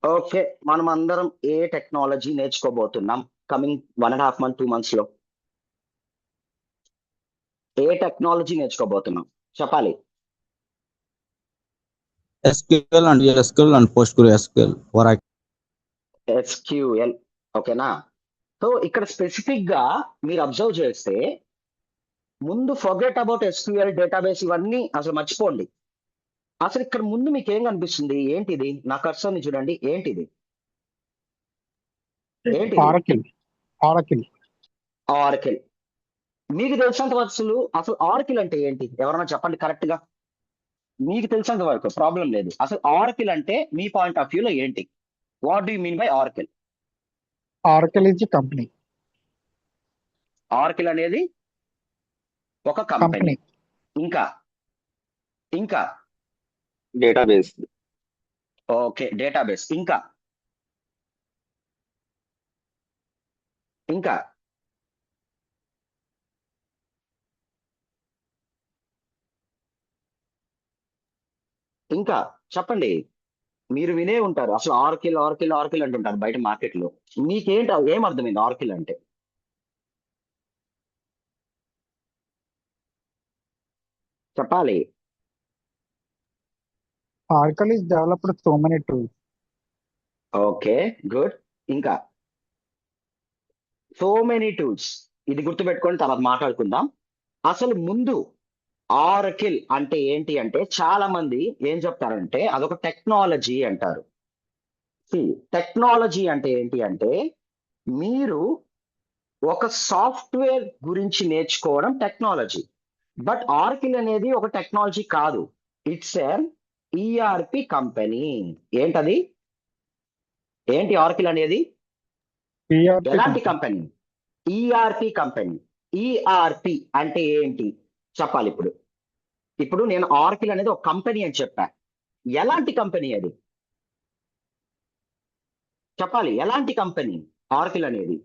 Okay. మనం అందరం ఏ technology నేర్చుకోబోతున్నాం coming 1.5 month, 2 మంత్స్‌లో? ఏ టెక్నాలజీ నేర్చుకోబోతున్నాం? చెప్పాలి. SQL and SQL and PostgreSQL, Oracle. SQL. ఓకేనా? సో, ఇక్కడ స్పెసిఫిక్‌గా మీరు అబ్జర్వ్ చేస్తే, ముందు ఫర్గెట్ అబౌట్ ఎస్‌క్యూఎల్ డేటాబేస్ ఇవన్నీ అసలు మర్చిపోండి. అసలు ఇక్కడ ముందు మీకేం కనిపిస్తుంది? ఏంటిది? నా కర్సర్‌ని చూడండి. ఏంటిది? ఏంటిది? Oracle Oracle Oracle. మీకు తెలిసినంత వరకు అసలు ఆరకిల్ అంటే ఏంటి? ఎవరైనా చెప్పండి కరెక్ట్‌గా. మీకు తెలిసినంత వరకు ప్రాబ్లం లేదు. అసలు ఆరకిల్ అంటే మీ పాయింట్ ఆఫ్ వ్యూలో ఏంటి? What do you mean by Oracle? Oracle is company. Oracle అనేది ఒక కంపెనీ. ఇంకా ఇంకా డేటాబేస్. ఓకే. డేటాబేస్. ఇంకా ఇంకా ఇంకా చెప్పండి. మీరు వినే ఉంటారు. అసలు ఆరకిల్, ఆరకిల్, ఆరకిల్ అంటుంటారు బయట మార్కెట్‌లో. మీకేంటి ఏం అర్థమైంది ఆరకిల్ అంటే? చెప్పాలి. Oracle is developed so many tools. Okay. Good. ఇంకా సో మెనీ టూల్స్. ఇది గుర్తుపెట్టుకొని తర్వాత మాట్లాడుకుందాం. అసలు ముందు ఆరకిల్ అంటే ఏంటి అంటే చాలా మంది ఏం చెప్తారంటే అదొక టెక్నాలజీ అంటారు. టెక్నాలజీ అంటే ఏంటి అంటే మీరు ఒక సాఫ్ట్వేర్ గురించి నేర్చుకోవడం టెక్నాలజీ. బట్ ఆర్కిల్ అనేది ఒక టెక్నాలజీ కాదు. It's an ERP company. ఏంటది? ఏంటి ఆర్కిల్ అనేది? ఎలాంటి కంపెనీ? ERP company. ఈఆర్పి అంటే ఏంటి చెప్పాలి ఇప్పుడు. ఇప్పుడు నేను ఆర్కిల్ అనేది ఒక కంపెనీ అని చెప్పా. ఎలాంటి కంపెనీ అది? చెప్పాలి. ఎలాంటి కంపెనీ ఆర్కిల్ అనేది?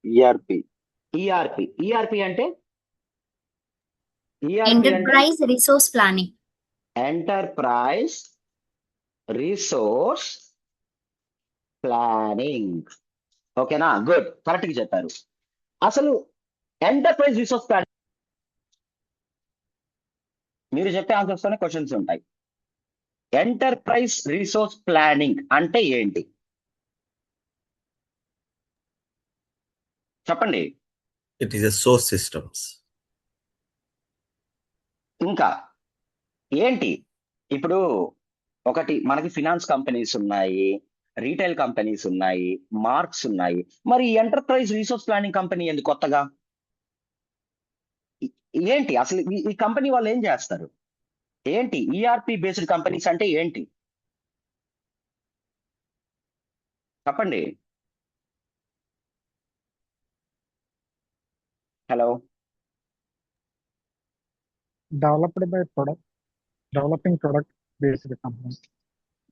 ఈఆర్పి. ఈఆర్పి. ఈఆర్పి అంటే enterprise resource planning. Enterprise resource planning. ఓకేనా? గుడ్. కరెక్ట్ గా చెప్పారు. అసలు ఎంటర్ప్రైజ్ రిసోర్స్ ప్లానింగ్ మీరు చెప్పే ఆన్సర్స్ తోనే క్వశ్చన్స్ ఉంటాయి. ఎంటర్ప్రైజ్ రిసోర్స్ ప్లానింగ్ అంటే ఏంటి చెప్పండి. It is a source systems. ఇంకా ఏంటి? ఇప్పుడు ఒకటి మనకి ఫినాన్స్ కంపెనీస్ ఉన్నాయి, రీటైల్ కంపెనీస్ ఉన్నాయి, మార్క్స్ ఉన్నాయి. మరి ఎంటర్ప్రైజ్ రిసోర్స్ ప్లానింగ్ కంపెనీ ఎందుకు కొత్తగా? ఏంటి అసలు ఈ కంపెనీ వాళ్ళు ఏం చేస్తారు? ఏంటి ఈఆర్పి బేస్డ్ కంపెనీస్ అంటే ఏంటి చెప్పండి. Hello. Developed by product developing product based company.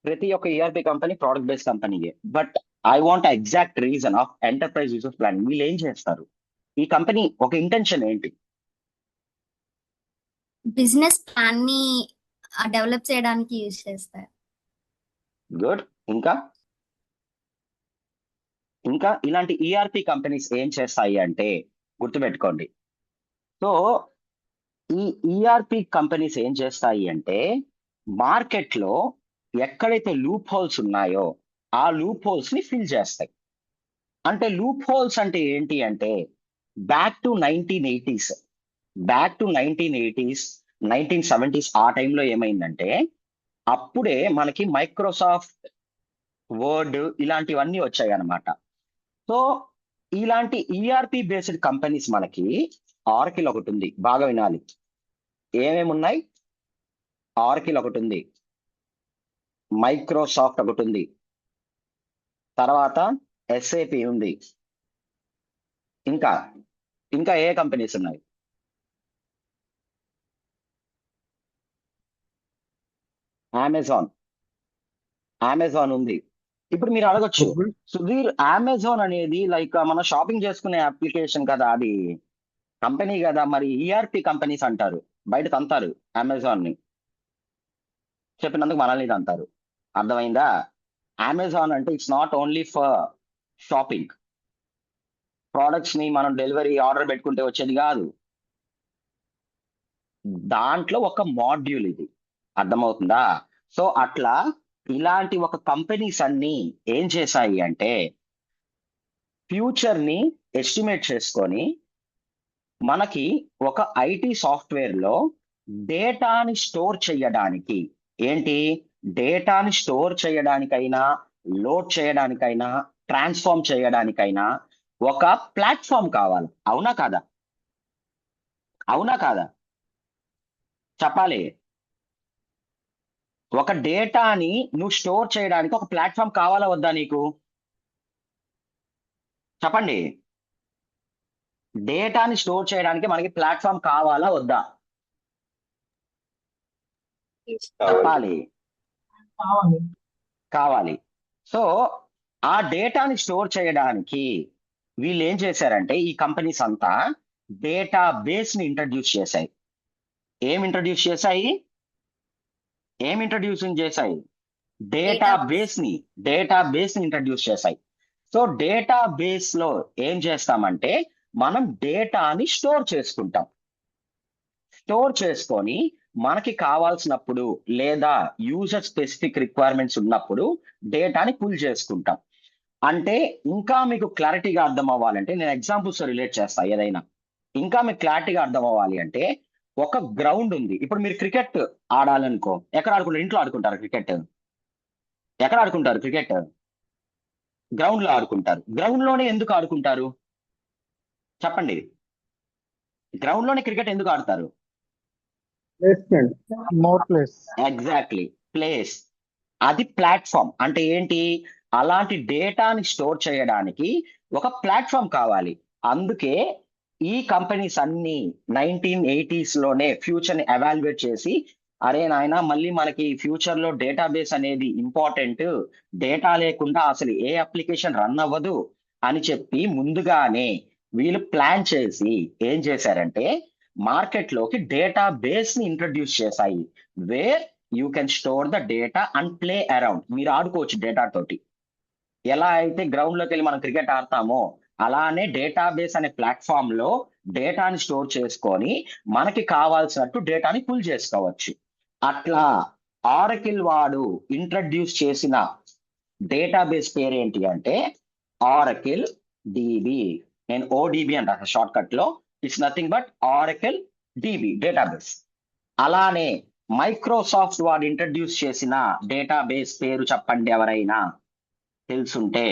ప్రతి ఒక్క ఈఆర్పి కంపెనీ ప్రోడక్ట్ బేస్డ్ కంపెనీయే. But I want exact reason of enterprise resource planning. వీళ్ళు ఏం చేస్తారు? ఈ కంపెనీ ఒక ఇంటెన్షన్ ఏంటి? బిజినెస్ ప్లాన్ ని డెవలప్ చేయడానికి యూజ్ చేస్తారు. గుడ్. ఇంకా ఇంకా ఇలాంటి ఈఆర్పి కంపెనీస్ ఏం చేస్తాయి అంటే గుర్తుపెట్టుకోండి. సో ఈ ఈఆర్పి కంపెనీస్ ఏం చేస్తాయి అంటే మార్కెట్ లో ఎక్కడైతే లూప్ హోల్స్ ఉన్నాయో ఆ లూప్ హోల్స్ ని ఫిల్ చేస్తాయి. అంటే లూప్ హోల్స్ అంటే ఏంటి అంటే back to 1980s, back to 1980s, 1970s ఆ టైంలో ఏమైందంటే అప్పుడే మనకి మైక్రోసాఫ్ట్ వర్డ్ ఇలాంటివన్నీ వచ్చాయి అన్నమాట. సో ఇలాంటి ఈఆర్పి బేస్డ్ కంపెనీస్ మనకి ఆర్కిల్ ఒకటి ఉంది. బాగా వినాలి. ఏమేమి ఉన్నాయి? ఆర్కిల్ ఒకటి ఉంది, మైక్రోసాఫ్ట్ ఒకటి ఉంది, తర్వాత ఎస్ఏపి ఉంది. ఇంకా ఇంకా ఏ కంపెనీస్ ఉన్నాయి? అమెజాన్ ఉంది. ఇప్పుడు మీరు అడగొచ్చు, సుధీర్ అమెజాన్ అనేది లైక్ మనం షాపింగ్ చేసుకునే అప్లికేషన్ కదా, అది కంపెనీ కదా, మరి ఈఆర్పి కంపెనీస్ అంటారు, బయట తంతారు అమెజాన్ ని. చెప్పినందుకు మనల్ని ఇది అంటారు. అర్థమైందా? అమెజాన్ అంటే it's not only for shopping. Products ని మనం డెలివరీ ఆర్డర్ పెట్టుకుంటే వచ్చేది కాదు. దాంట్లో ఒక మాడ్యూల్ ఇది. అర్థమవుతుందా? సో అట్లా ఇలాంటి ఒక కంపెనీస్ అన్ని ఏం చేశాయి అంటే ఫ్యూచర్ ని ఎస్టిమేట్ చేసుకొని మనకి ఒక ఐటీ సాఫ్ట్వేర్ లో డేటాని స్టోర్ చేయడానికి డేటాని స్టోర్ చేయడానికైనా, లోడ్ చేయడానికైనా, ట్రాన్స్ఫార్మ్ చేయడానికైనా ఒక ప్లాట్ఫామ్ కావాలి. అవునా కాదా? అవునా కాదా? చెప్పాలి. ఒక డేటాని నువ్వు స్టోర్ చేయడానికి ఒక ప్లాట్ఫామ్ కావాలా వద్దా నీకు? చెప్పండి. డేటాని స్టోర్ చేయడానికి మనకి ప్లాట్ఫామ్ కావాలా వద్దా? కావాలి. చెప్పాలి. కావాలి. సో ఆ డేటాని స్టోర్ చేయడానికి వీళ్ళు ఏం చేశారంటే ఈ కంపెనీస్ అంతా డేటా బేస్ ని ఇంట్రడ్యూస్ చేశాయి. ఏం ఇంట్రడ్యూస్ చేశాయి? డేటా బేస్ ని ఇంట్రడ్యూస్ చేశాయి. సో డేటా బేస్ లో ఏం చేస్తామంటే మనం డేటాని స్టోర్ చేసుకుంటాం. స్టోర్ చేసుకొని మనకి కావాల్సినప్పుడు లేదా యూజర్ స్పెసిఫిక్ రిక్వైర్మెంట్స్ ఉన్నప్పుడు డేటాని పుల్ చేసుకుంటాం. అంటే ఇంకా మీకు క్లారిటీగా అర్థం అవ్వాలంటే నేను ఎగ్జాంపుల్స్ రిలేట్ చేస్తా. ఏదైనా ఇంకా మీకు క్లారిటీగా అర్థం అవ్వాలి అంటే ఒక గ్రౌండ్ ఉంది. ఇప్పుడు మీరు క్రికెట్ ఆడాలనుకో, ఎక్కడ ఆడుకుంటారు? ఇంట్లో ఆడుకుంటారు క్రికెట్. ఎక్కడ ఆడుకుంటారు క్రికెట్? గ్రౌండ్ లో ఆడుకుంటారు. గ్రౌండ్ లోనే ఎందుకు ఆడుకుంటారు చెప్పండి? గ్రౌండ్ లోనే క్రికెట్ ఎందుకు ఆడతారు? Placement, more place. Exactly, place. అది ప్లాట్ఫామ్. అంటే ఏంటి? అలాంటి డేటాని స్టోర్ చేయడానికి ఒక ప్లాట్ఫామ్ కావాలి. అందుకే ఈ కంపెనీస్ అన్ని 1980s లోనే ఫ్యూచర్ ని ఎవాల్యుయేట్ చేసి అరే నాయన మళ్ళీ మనకి ఫ్యూచర్ లో డేటాబేస్ అనేది ఇంపార్టెంట్, డేటా లేకుండా అసలు ఏ అప్లికేషన్ రన్ అవ్వదు అని చెప్పి ముందుగానే వీళ్ళు ప్లాన్ చేసి ఏం చేశారంటే మార్కెట్ లోకి డేటా బేస్ ని ఇంట్రడ్యూస్ చేశాయి. Where you can store the data and play around. మీరు ఆడుకోవచ్చు డేటా తోటి. ఎలా అయితే గ్రౌండ్ లోకి వెళ్ళి మనం క్రికెట్ ఆడతామో అలానే డేటాబేస్ అనే ప్లాట్ఫామ్ లో డేటాని స్టోర్ చేసుకొని మనకి కావాల్సినట్టు డేటాని పుల్ చేసుకోవచ్చు. అట్లా ఆరకిల్ వాడు ఇంట్రడ్యూస్ చేసిన డేటాబేస్ పేరు ఏంటి అంటే ఆరకిల్ డిబి. నేను ఓడిబి అంటాను షార్ట్ కట్ లో. It's nothing but Oracle dB database. అలానే మైక్రోసాఫ్ట్ వాడు ఇంట్రడ్యూస్ చేసిన డేటాబేస్ పేరు చెప్పండి ఎవరైనా తెలుసుంటే.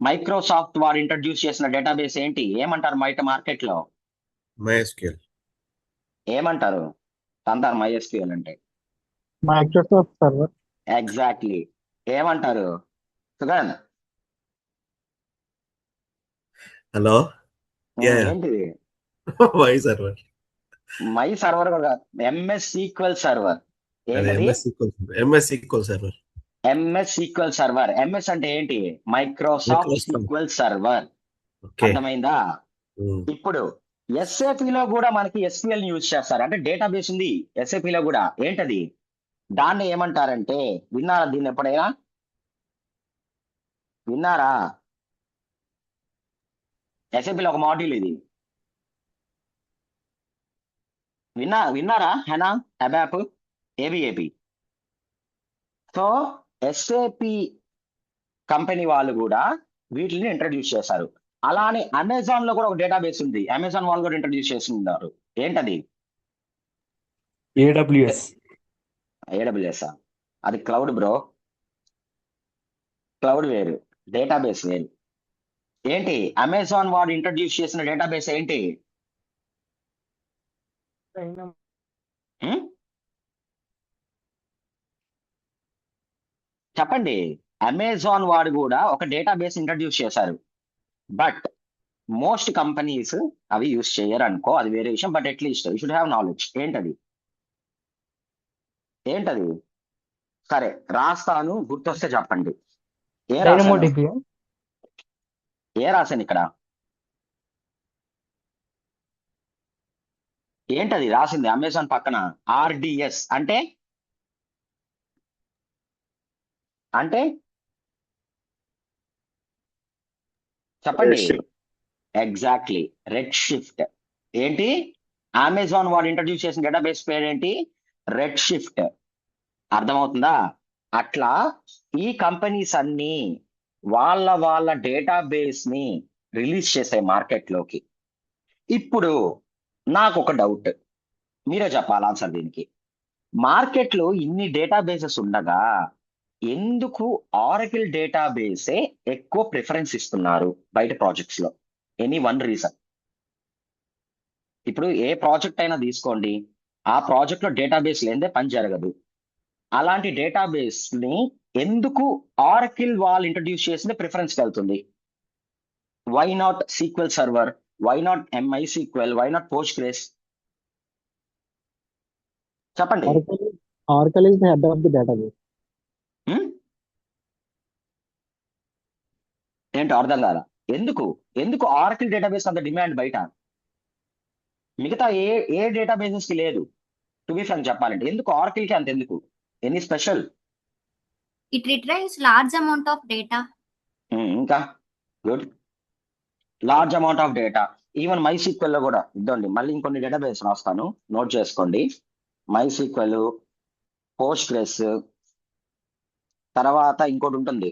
మైక్రోసాఫ్ట్ వాడు ఇంట్రడ్యూస్ చేసిన డేటాబేస్ ఏంటి? ఏమంటారు బయట మార్కెట్ లో? MySQL. ఏమంటారు? అంటారు MySQL అంటే. Microsoft server. ఎగ్జాక్ట్లీ. ఏమంటారు సుగంధ్? Hello? Yeah. ఏంటిది? Why server? మై సర్వర్ కూడా ఎంఎస్ సీక్వెల్ సర్వర్. అదే ఏంటది? MS SQL server. MS sequel server. MS అంటే ఏంటి? Microsoft Microsoft. Sequel server. Okay. అర్థమైందా? Hmm. ఇప్పుడు SAP లో కూడా మనకి SQL యూజ్ చేస్తారు. అంటే డేటాబేస్ ఉంది SAP లో కూడా. ఏంటది? దాన్ని ఏమంటారంటే విన్నారా? దీన్ని ఎప్పుడైనా విన్నారా? SAP లో ఒక మాడ్యూల్ ఇది. విన్నారా? హెనా, అబాప్, ఏబిఏపి. సో SAP కంపెనీ వాళ్ళు కూడా వీటిని ఇంట్రడ్యూస్ చేశారు. అలానే అమెజాన్ లో కూడా ఒక డేటాబేస్ ఉంది. అమెజాన్ వాళ్ళు కూడా ఇంట్రడ్యూస్ చేస్తున్నారు. ఏంటది? AWS. AWS. అది క్లౌడ్ బ్రో. క్లౌడ్ వేరు, డేటాబేస్ వేరు. ఏంటి అమెజాన్ వాడు ఇంట్రడ్యూస్ చేసిన డేటాబేస్ ఏంటి? హ్మ్? చెప్పండి. అమెజాన్ వాడు కూడా ఒక డేటాబేస్ ఇంట్రడ్యూస్ చేశారు. బట్ మోస్ట్ కంపెనీస్ అవి యూస్ చేయరు అనుకో, అది వేరే విషయం. But at least you should have knowledge. ఏంటది? సరే రాస్తాను, గుర్తొస్తే చెప్పండి. DynamoDB. రాశాను ఇక్కడ? ఏంటది రాసింది అమెజాన్ పక్కన? ఆర్డిఎస్ అంటే అంటే చెప్పండి. Redshift. Exactly, red shift. ఏంటి? అమెజాన్ వాడు ఇంట్రడ్యూస్ చేసిన డేటాబేస్ పేరేంటి? Red shift. అర్థమవుతుందా? అట్లా ఈ కంపెనీస్ అన్ని వాళ్ళ డేటాబేస్ ని రిలీజ్ చేసాయి మార్కెట్లోకి. ఇప్పుడు నాకు ఒక డౌట్, మీరే చెప్పాలి ఆన్సర్ దీనికి. మార్కెట్లో ఇన్ని డేటాబేసెస్ ఉండగా ఎందుకు ఆరకిల్ డేటాబేసే ఎక్కువ ప్రిఫరెన్స్ ఇస్తున్నారు బయట ప్రాజెక్ట్స్ లో? Any one reason. ఇప్పుడు ఏ ప్రాజెక్ట్ అయినా తీసుకోండి, ఆ ప్రాజెక్ట్ లో డేటాబేస్ లేదే పని జరగదు. అలాంటి డేటాబేస్ ని ఎందుకు ఆరకిల్ వాళ్ళు ఇంట్రడ్యూస్ చేసిన ప్రిఫరెన్స్ వెళ్తుంది? Why not SQL server? Why not MySQL? Why not Postgres? చెప్పండి. Oracle is the head of the database. హ్మ్? ఏంటో అర్థం కాల. ఎందుకు ఎందుకు ఆరకిల్ డేటాబేస్ అంత డిమాండ్ బయట? మిగతా ఏ డేటాబేసెస్ కి లేదు. టు బి ఫ్రాంక్ చెప్పాలంటే ఎందుకు ఆరకిల్ కి అంత ఎందుకు? Any special? It retrieves large amount of data. ఇంకా good. Large amount of data. Even my sequel లో కూడా ఇద్దండి. మళ్ళీ ఇంకొన్ని డేటాబేస్ రాస్తాను, నోట్ చేసుకోండి. మై సీక్వెల్, పోస్ట్ గ్రెస్, తర్వాత ఇంకోటి ఉంటుంది,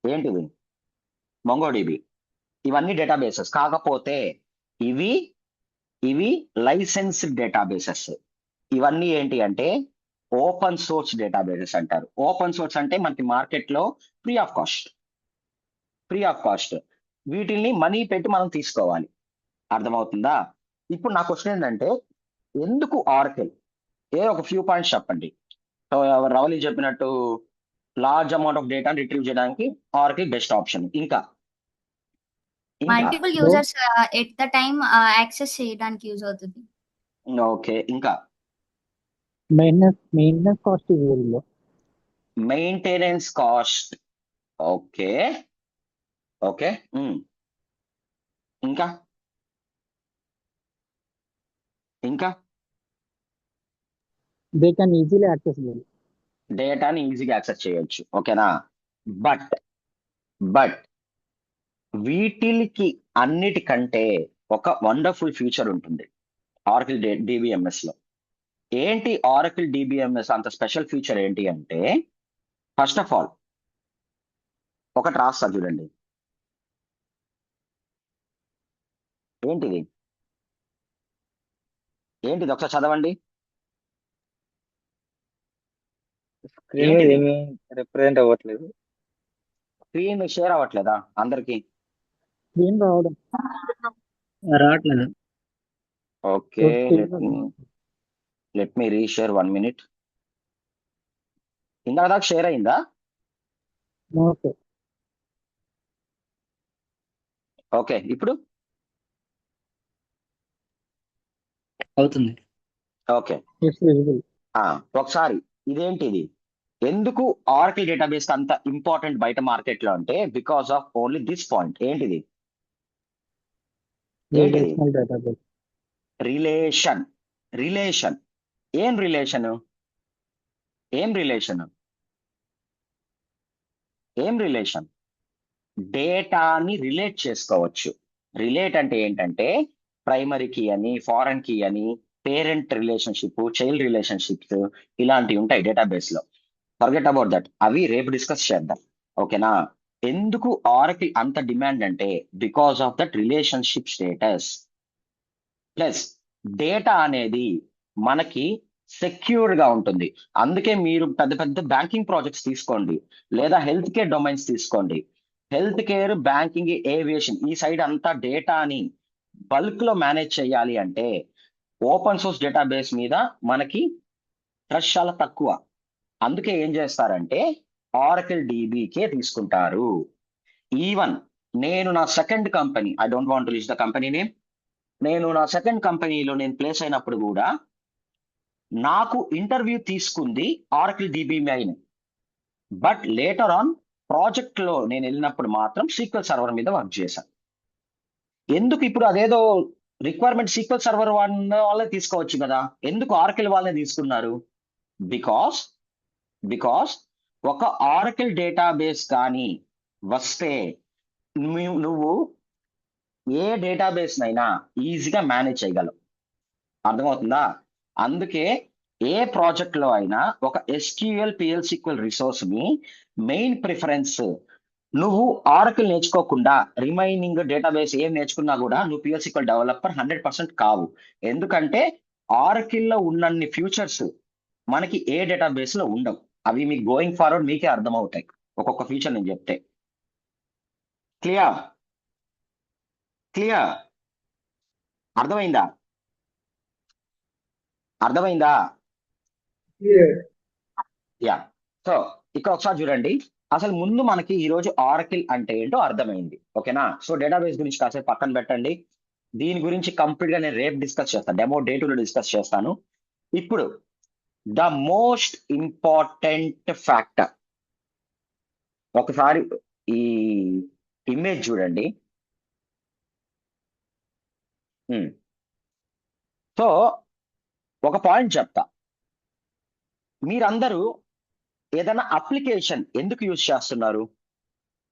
ఏంటిది, మొంగోడిబి. ఇవన్నీ డేటాబేసెస్. కాకపోతే ఇవి ఇవి లైసెన్స్డ్ డేటాబేసెస్. ఇవన్నీ ఏంటి అంటే ఓపెన్ సోర్స్ డేటాబేసెస్ అంటారు. ఓపెన్ సోర్స్ అంటే మనకి మార్కెట్ లో ఫ్రీ ఆఫ్ కాస్ట్. వీటిని మనీ పెట్టి మనం తీసుకోవాలి. అర్థమవుతుందా? ఇప్పుడు నా క్వశ్చన్ ఏంటంటే ఎందుకు ఆరకిల్? ఒక ఫ్యూ పాయింట్స్ చెప్పండి. సో రవలి చెప్పినట్టు large amount of data retrieve చేయడానికి ఆరకిల్ బెస్ట్ ఆప్షన్. ఇంకా multiple users at the time access చేయడానికి యూజ్ అవుతుంది. ఓకే, ఇంకా Maintenance cost is very low. Maintenance cost. Okay okay. ఇంకా ఇంకా They can easily access them. డేటాని ఈజీగా యాక్సెస్ చేయొచ్చు. ఓకేనా? బట్ వీటికి అన్నిటికంటే ఒక వండర్ఫుల్ ఫ్యూచర్ ఉంటుంది ఆరకిల్ డిబిఎంఎస్ లో. ఏంటి ఆరకిల్ డిబిఎంఎస్ అంత స్పెషల్ ఫీచర్ ఏంటి అంటే, ఫస్ట్ ఆఫ్ ఆల్ ఒకటి రాస్తా చూడండి. ఏంటిది ఒకసారి చదవండి. స్క్రీన్ మీద ఏమీ రిప్రజెంట్ అవ్వట్లేదు. స్క్రీన్ షేర్ అవ్వట్లేదా అందరికి? Screen రావడం రావట్లేదు. Okay, let me reshare 1 minute. ఇందాక దాకా షేర్ అయిందా? No, sir. ఓకే, ఇప్పుడు అవుతుంది. ఓకే. It's visible. ఒకసారి ఇదేంటిది, ఎందుకు ఆరకిల్ డేటాబేస్ అంత ఇంపార్టెంట్ బయట మార్కెట్ లో అంటే because of only this point. ఏంటిది? Relational database. రిలేషన్. ఏం రిలేషన్? డేటాని రిలేట్ చేసుకోవచ్చు. రిలేట్ అంటే ఏంటంటే ప్రైమరీ కీ అని, ఫారెన్ కీ అని, పేరెంట్ రిలేషన్షిప్, చైల్డ్ రిలేషన్షిప్స్ ఇలాంటివి ఉంటాయి డేటాబేస్ లో. ఫర్గెట్ అబౌట్ దట్, అవి రేపు డిస్కస్ చేద్దాం. ఓకేనా? ఎందుకు ఆరకిల్ అంత డిమాండ్ అంటే because of that relationship status. Plus data అనేది మనకి సెక్యూర్ గా ఉంటుంది. అందుకే మీరు పెద్ద పెద్ద బ్యాంకింగ్ ప్రాజెక్ట్స్ తీసుకోండి, లేదా హెల్త్ కేర్ డొమైన్స్ తీసుకోండి. హెల్త్ కేర్, బ్యాంకింగ్, ఏవియేషన్ ఈ సైడ్ అంతా డేటాని బల్క్ లో మేనేజ్ చేయాలి అంటే ఓపెన్ సోర్స్ డేటాబేస్ మీద మనకి ట్రస్ట్ చాలా తక్కువ. అందుకే ఏం చేస్తారంటే ఆరకిల్ డీబీకే తీసుకుంటారు. ఈవెన్ నేను నా second company, I don't want to list the company name, నేను నా సెకండ్ కంపెనీలో నేను ప్లేస్ అయినప్పుడు కూడా నాకు ఇంటర్వ్యూ తీసుకుంది ఆరకిల్ డిబిఎంఐని. బట్ లేటర్ ఆన్ ప్రాజెక్ట్ లో నేను వెళ్ళినప్పుడు మాత్రం సీక్వెల్ సర్వర్ మీద వర్క్ చేశాను. ఎందుకు ఇప్పుడు అదేదో రిక్వైర్మెంట్ సీక్వెల్ సర్వర్ వాళ్ళే తీసుకోవచ్చు కదా, ఎందుకు ఆరకిల్ వాళ్ళనే తీసుకున్నారు? బికాస్ బికాస్ ఒక ఆరకిల్ డేటాబేస్ కానీ వస్తే నువ్వు ఏ డేటాబేస్ నైనా ఈజీగా మేనేజ్ చేయగలవు. అర్థమవుతుందా? అందుకే ఏ ప్రాజెక్ట్ లో అయినా ఒక SQL PL/SQL రిసోర్స్ ని మెయిన్ ప్రిఫరెన్స్. నువ్వు ఆరకిల్ నేర్చుకోకుండా రిమైనింగ్ డేటాబేస్ ఏం నేర్చుకున్నా కూడా నువ్వు PL/SQL డెవలపర్ 100% కావు. ఎందుకంటే ఆరకిల్ లో ఉన్నన్ని ఫ్యూచర్స్ మనకి ఏ డేటాబేస్ లో ఉండవు. అవి మీకు గోయింగ్ ఫార్వర్డ్ మీకే అర్థమవుతాయి ఒక్కొక్క ఫ్యూచర్ నేను చెప్తే. క్లియర్ క్లియర్ అర్థమైందా? అర్థమైందా? యా. సో ఇక్కడ ఒకసారి చూడండి, అసలు ముందు మనకి ఈ రోజు ఆరకిల్ అంటే ఏంటో అర్థమైంది. ఓకేనా? సో డేటాబేస్ గురించి కాసేపు పక్కన పెట్టండి. దీని గురించి కంప్లీట్ గా నేను రేపు డిస్కస్ చేస్తాను, డెమో డే 2 డిస్కస్ చేస్తాను. ఇప్పుడు ద మోస్ట్ ఇంపార్టెంట్ ఫ్యాక్టర్, ఒకసారి ఈ ఇమేజ్ చూడండి. సో ఒక పాయింట్ చెప్తా. మీరందరూ ఏదైనా అప్లికేషన్ ఎందుకు యూజ్ చేస్తున్నారు?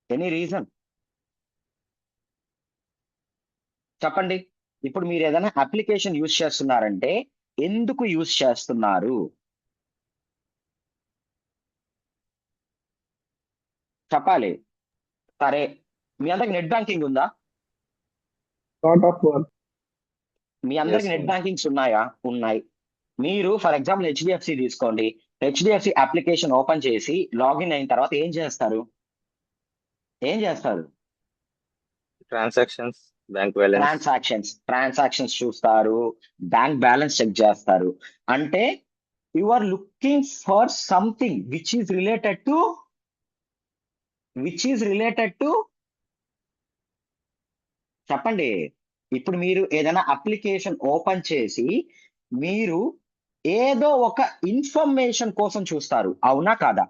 ఎనీ రీజన్ చెప్పండి. ఇప్పుడు మీరు ఏదైనా అప్లికేషన్ యూజ్ చేస్తున్నారంటే ఎందుకు యూజ్ చేస్తున్నారు చెప్పాలి. సరే, మీ అందరికి నెట్ బ్యాంకింగ్ ఉందా? Lot of work. మీ అందరికి Yes, నెట్ sir. బ్యాంకింగ్స్ ఉన్నాయా? ఉన్నాయి. మీరు ఫర్ ఎగ్జాంపుల్ HDFC తీసుకోండి. HDFC అప్లికేషన్ ఓపెన్ చేసి లాగిన్ అయిన తర్వాత ఏం చేస్తారు? Transactions, bank balance. ట్రాన్సాక్షన్స్ చూస్తారు, బ్యాంక్ బ్యాలెన్స్ చెక్ చేస్తారు. అంటే you are looking for something which is related to చెప్పండి. ఇప్పుడు మీరు ఏదైనా అప్లికేషన్ ఓపెన్ చేసి మీరు ఏదో ఒక ఇన్ఫర్మేషన్ కోసం చూస్తారు. అవునా కాదా?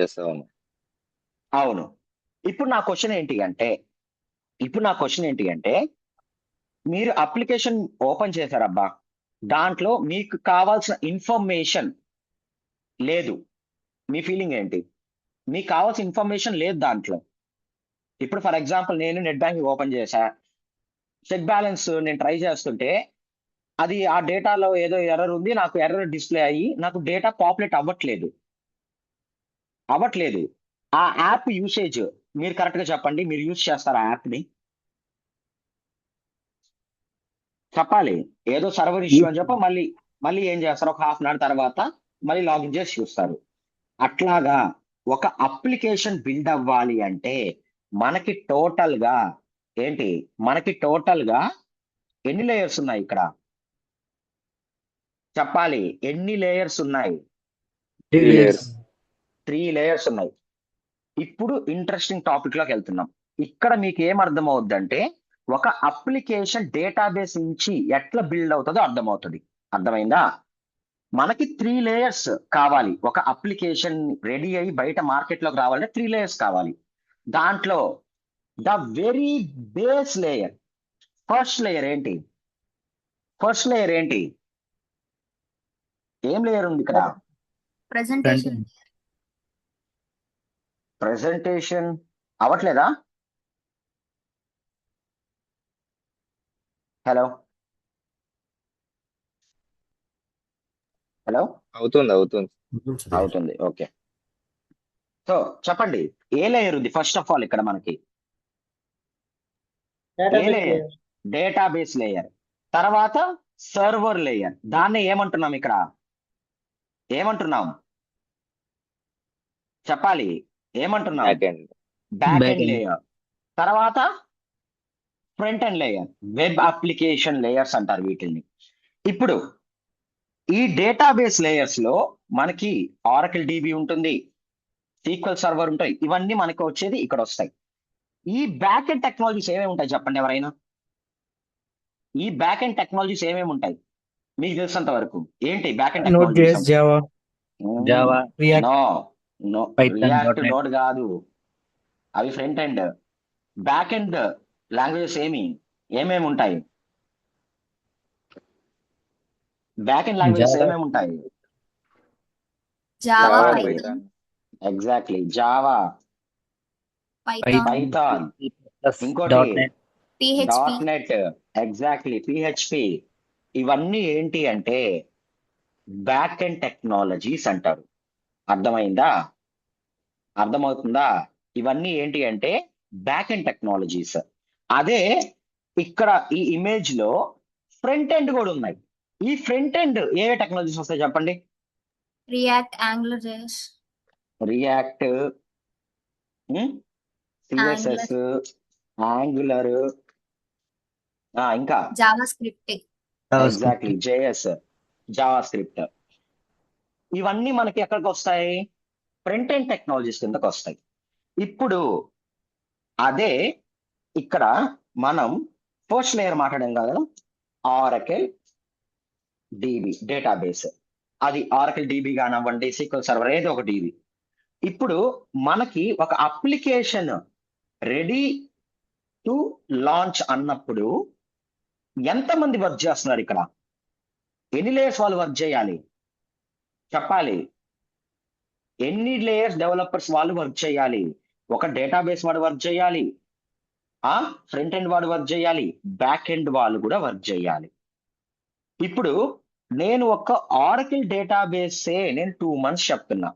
ఎస్, అవును. అవును. ఇప్పుడు నా క్వశ్చన్ ఏంటి అంటే మీరు అప్లికేషన్ ఓపెన్ చేశారబ్బా, దాంట్లో మీకు కావాల్సిన ఇన్ఫర్మేషన్ లేదు. మీ ఫీలింగ్ ఏంటి? మీకు కావాల్సిన ఇన్ఫర్మేషన్ లేదు దాంట్లో. ఇప్పుడు ఫర్ ఎగ్జాంపుల్ నేను నెట్ బ్యాంకింగ్ ఓపెన్ చేశా, చెక్ బ్యాలెన్స్ నేను ట్రై చేస్తుంటే అది ఆ డేటాలో ఏదో ఎర్రర్ ఉంది, నాకు ఎర్రర్ డిస్ప్లే అయ్యి నాకు డేటా పాపులేట్ అవ్వట్లేదు. ఆ యాప్ యూసేజ్ మీరు కరెక్ట్ గా చెప్పండి. మీరు యూజ్ చేస్తారా ఆ యాప్ ని? చెప్పాలి. ఏదో సర్వర్ ఇష్యూ అని చెప్ప మళ్ళీ ఏం చేస్తారు? ఒక హాఫ్ అన్ అవర్ తర్వాత మళ్ళీ లాగిన్ చేసి చూస్తారు. అట్లాగా ఒక అప్లికేషన్ బిల్డ్ అవ్వాలి అంటే మనకి టోటల్ గా ఎన్ని లేయర్స్ ఉన్నాయి ఇక్కడ? చెప్పాలి. ఎన్ని లేయర్స్ ఉన్నాయి? 3 లేయర్స్ ఉన్నాయి. ఇప్పుడు ఇంట్రెస్టింగ్ టాపిక్ లోకి వెళ్తున్నాం. ఇక్కడ మీకు ఏం అర్థమవుద్దంటే ఒక అప్లికేషన్ డేటాబేస్ నుంచి ఎట్లా బిల్డ్ అవుతుందో అర్థమవుతుంది. అర్థమైందా? మనకి 3 లేయర్స్ కావాలి. ఒక అప్లికేషన్ రెడీ అయ్యి బయట మార్కెట్ లోకి రావాలంటే 3 లేయర్స్ కావాలి. దాంట్లో the very base layer, first layer ఏంటి? ఏం లేయర్ ఉంది ఇక్కడ? ప్రెజెంటేషన్ అవ్వట్లేదా? హలో అవుతుంది. ఓకే. సో చెప్పండి, ఏ లేయర్ ఉంది ఫస్ట్ ఆఫ్ ఆల్ ఇక్కడ మనకి? Database layer. తర్వాత సర్వర్ లేయర్. దాన్ని ఏమంటున్నాం ఇక్కడ? చెప్పాలి. ఏమంటున్నాం? Back end layer. తర్వాత front end layer, web application layers అంటారు వీటిని. ఇప్పుడు ఈ డేటాబేస్ లేయర్స్ లో మనకి ఆరకిల్ DB ఉంటుంది, SQL సర్వర్ ఉంటాయి. ఇవన్నీ మనకి వచ్చేది ఇక్కడ వస్తాయి. ఈ బ్యాక్ ఎండ్ టెక్నాలజీస్ ఏమేమి ఉంటాయి చెప్పండి ఎవరైనా? ఈ బ్యాక్ ఎండ్ టెక్నాలజీస్ ఏమేమి ఉంటాయి మీకు తెలిసినంత వరకు? ఏంటి back end technologies? Java, no, React Node కాదు. అవి front end. Back end languages ఏమేమి ఉంటాయి? Back end languages Java. ఏమేమి ఉంటాయి? Java, Java, Python, Python. Exactly, Java, Python, ఇంకోటి .NET. PHP, .NET, exactly, PHP. ఇవన్నీ ఏంటి అంటే బ్యాక్ ఎండ్ టెక్నాలజీస్ అంటారు. అర్థమైందా? అర్థమవుతుందా? ఇవన్నీ ఏంటి అంటే బ్యాక్ ఎండ్ టెక్నాలజీస్. అదే ఇక్కడ ఈ ఇమేజ్ లో ఫ్రంట్ ఎండ్ కూడా ఉన్నాయి. ఈ ఫ్రంట్ ఎండ్ ఏ టెక్నాలజీస్ వస్తాయి చెప్పండి? React, Angular JS, React, CSS, Angular, ఇంకా JavaScript. Exactly JS, JavaScript. ఇవన్నీ మనకి ఎక్కడికి వస్తాయి? ఫ్రంట్ ఎండ్ టెక్నాలజీస్ కిందకి వస్తాయి. ఇప్పుడు అదే ఇక్కడ మనం ఫస్ట్ లేయర్ మాట్లాడాం కదా, ఆరకిల్ డిబి డేటాబేస్. అది ఆరకిల్ డిబి కానివ్వండి, SQL సర్వర్, ఏదో ఒక డిబి. ఇప్పుడు మనకి ఒక అప్లికేషన్ రెడీ టు లాంచ్ అన్నప్పుడు ఎంతమంది వర్క్ చేస్తున్నారు ఇక్కడ? ఎన్ని లేయర్స్ వాళ్ళు వర్క్ చేయాలి చెప్పాలి? ఎన్ని లేయర్స్ డెవలపర్స్ వాళ్ళు వర్క్ చేయాలి? ఒక డేటాబేస్ వాడు వర్క్ చేయాలి, ఫ్రంట్ ఎండ్ వాడు వర్క్ చేయాలి, బ్యాక్ ఎండ్ వాళ్ళు కూడా వర్క్ చేయాలి. ఇప్పుడు నేను ఒక ఆరకిల్ డేటాబేసే నేను 2 months చెప్తున్నా.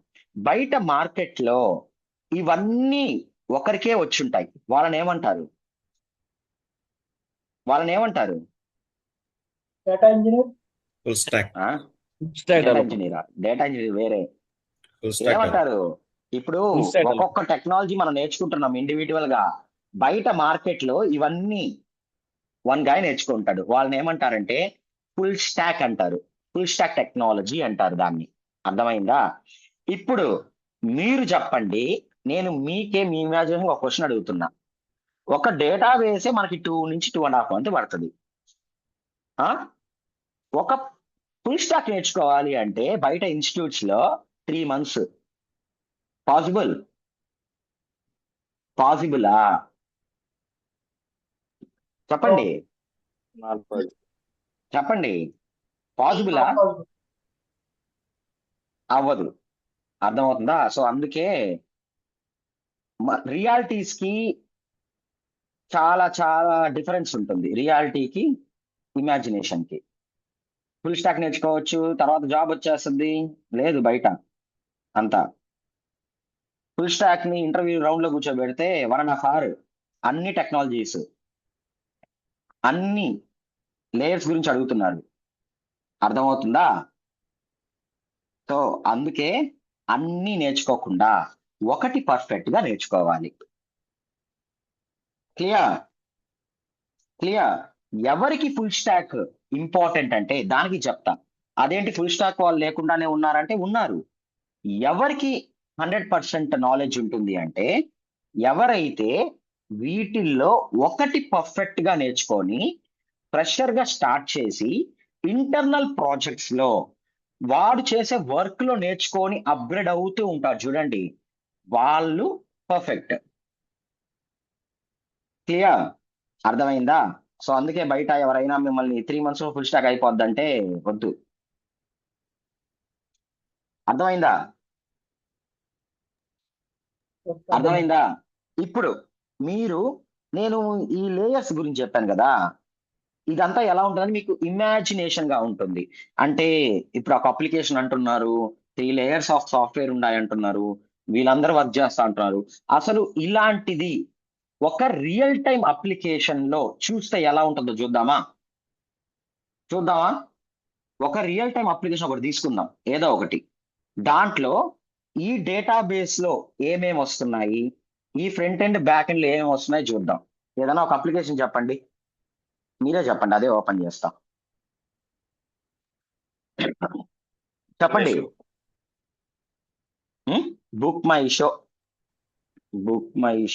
బయట మార్కెట్ లో ఇవన్నీ ఒకరికే వచ్చుంటాయి. వాళ్ళని ఏమంటారు? Full stack. డేటా ఇంజనీరా? డేటా ఇంజనీర్ వేరే. Full stack. ఏమంటారు? ఇప్పుడు ఒక్కొక్క టెక్నాలజీ మనం నేర్చుకుంటున్నాం ఇండివిజువల్ గా. బయట మార్కెట్ లో ఇవన్నీ వన్ గాయ నేర్చుకుంటాడు. వాళ్ళని ఏమంటారంటే ఫుల్ స్టాక్ అంటారు. ఫుల్ స్టాక్ టెక్నాలజీ అంటారు దాన్ని. అర్థమైందా? ఇప్పుడు మీరు చెప్పండి, నేను మీకే మీ ఇమాజినేషన్ ఒక క్వశ్చన్ అడుగుతున్నా. ఒక డేటాబేసే మనకి 2 నుంచి 2.5 months పడుతుంది. ఒక ఫుల్ స్టాక్ నేర్చుకోవాలి అంటే బయట ఇన్స్టిట్యూట్స్ లో 3 months. పాసిబులా? చెప్పండి. Not possible. చెప్పండి, పాసిబులా? అవ్వదు. అర్థమవుతుందా? సో అందుకే రియాలిటీస్ కి చాలా చాలా డిఫరెన్స్ ఉంటుంది. రియాలిటీకి, ఇమాజినేషన్ కి. ఫుల్ స్టాక్ నేర్చుకోవచ్చు, తర్వాత జాబ్ వచ్చేస్తుంది, లేదు బయట అంతా. ఫుల్ స్టాక్ ని ఇంటర్వ్యూ రౌండ్ లో కూర్చోబెడితే 1.5 hours అన్ని టెక్నాలజీస్, అన్ని లేయర్స్ గురించి అడుగుతున్నారు. అర్థమవుతుందా? సో అందుకే అన్ని నేర్చుకోకుండా ఒకటి పర్ఫెక్ట్ గా నేర్చుకోవాలి. క్లియర్? ఎవరికి ఫుల్ స్టాక్ ఇంపార్టెంట్ అంటే దానికి చెప్తా. అదేంటి ఫుల్ స్టాక్ వాళ్ళు లేకుండానే ఉన్నారంటే ఉన్నారు. ఎవరికి 100% నాలెడ్జ్ ఉంటుంది అంటే ఎవరైతే వీటిల్లో ఒకటి పర్ఫెక్ట్ గా నేర్చుకొని ఫ్రెషర్ గా స్టార్ట్ చేసి ఇంటర్నల్ ప్రాజెక్ట్స్ లో వాడు చేసే వర్క్ లో నేర్చుకొని అప్గ్రేడ్ అవుతూ ఉంటారు చూడండి, వాళ్ళు పర్ఫెక్ట్. క్లియర్? అర్థమైందా? సో అందుకే బయట ఎవరైనా మిమ్మల్ని 3 months లో ఫుల్ స్టాక్ అయిపోద్దంటే వద్దు. అర్థమైందా? ఇప్పుడు నేను ఈ లేయర్స్ గురించి చెప్పాను కదా, ఇదంతా ఎలా ఉంటుందని మీకు ఇమాజినేషన్ గా ఉంటుంది. అంటే ఇప్పుడు ఒక అప్లికేషన్ అంటున్నారు, 3 layers ఆఫ్ సాఫ్ట్వేర్ ఉన్నాయి అంటున్నారు, వీళ్ళందరూ వర్క్ చేస్తా అంటున్నారు. అసలు ఇలాంటిది ఒక రియల్ టైం అప్లికేషన్ లో చూస్తే ఎలా ఉంటుందో చూద్దామా? ఒక రియల్ టైం అప్లికేషన్ ఒకటి తీసుకుందాం, ఏదో ఒకటి. దాంట్లో ఈ డేటాబేస్ లో ఏమేమి వస్తున్నాయి, ఈ ఫ్రంట్ ఎండ్ బ్యాక్ ఎండ్ లో ఏమేమి వస్తున్నాయి చూద్దాం. ఏదైనా ఒక అప్లికేషన్ చెప్పండి, మీరే చెప్పండి, అదే ఓపెన్ చేస్తా. చెప్పండి. బుక్ మై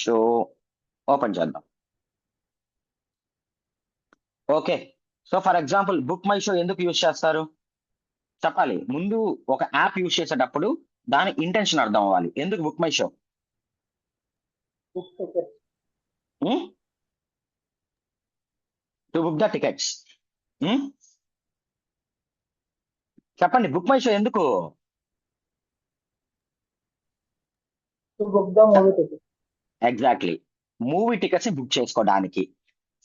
షో ఓపెన్ చేద్దాం. Okay. So for example book my show ఎందుకు యూజ్ చేస్తారు చెప్పాలి. ముందు ఒక యాప్ యూజ్ చేసేటప్పుడు దాని ఇంటెన్షన్ అర్థం అవ్వాలి. ఎందుకు book my show? To book the tickets. చెప్పండి, బుక్ మై షో ఎందుకు? ఎగ్జాక్ట్లీ, మూవీ టికెట్స్ బుక్ చేసుకోవడానికి.